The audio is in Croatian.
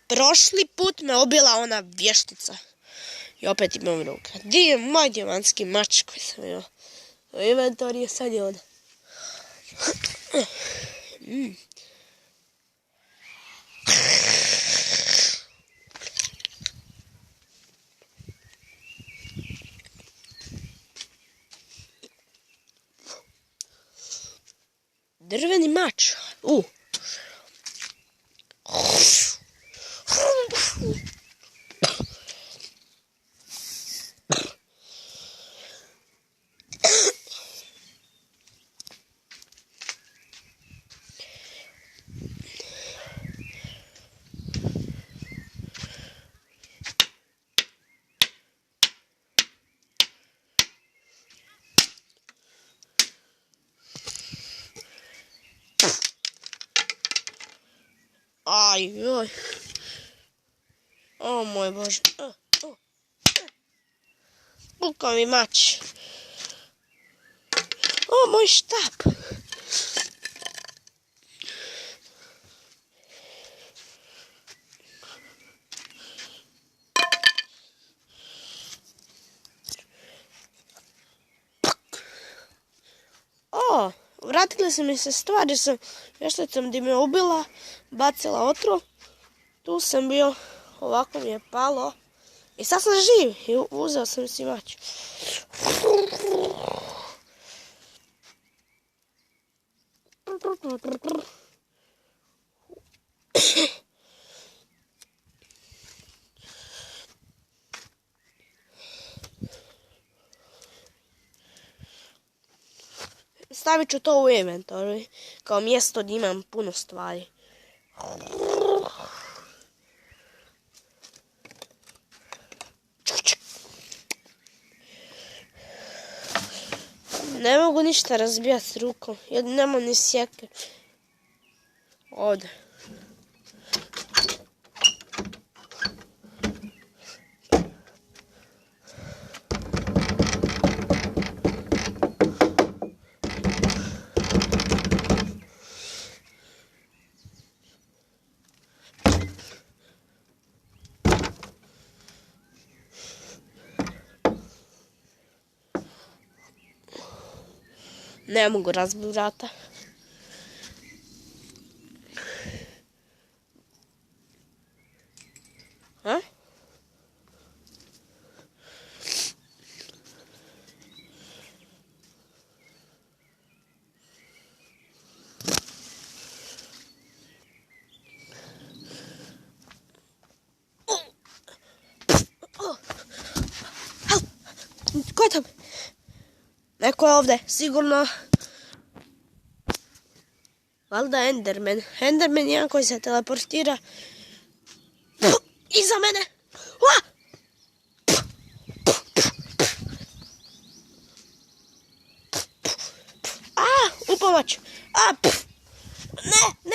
prošli put me obila ona vještica. I opet imam ruka. Gdje je moj diamantski mač koji sam imao? Inventor je sad je ovdje. Drveni mač. Aj, joj. O moj Bože. Pukao mi mač. O, moj štap. O, vratile su mi se stvari, sam vješticom gdje me ubila, bacila otrov, tu sam bio, ovako mi je palo i sad sam živ i uzeo sam si mač. Stavit ću to u inventory, kao mjesto gdje imam puno stvari. Ne mogu ništa razbijati rukom, jer nemam ni sjeke. Ovdje. Ne mogu razbiti vrata. A? Ko je tam? Neko je ovdje, sigurno. Valjda Enderman. Enderman je jedan koji se teleportira iza mene. U pomoć. Ne.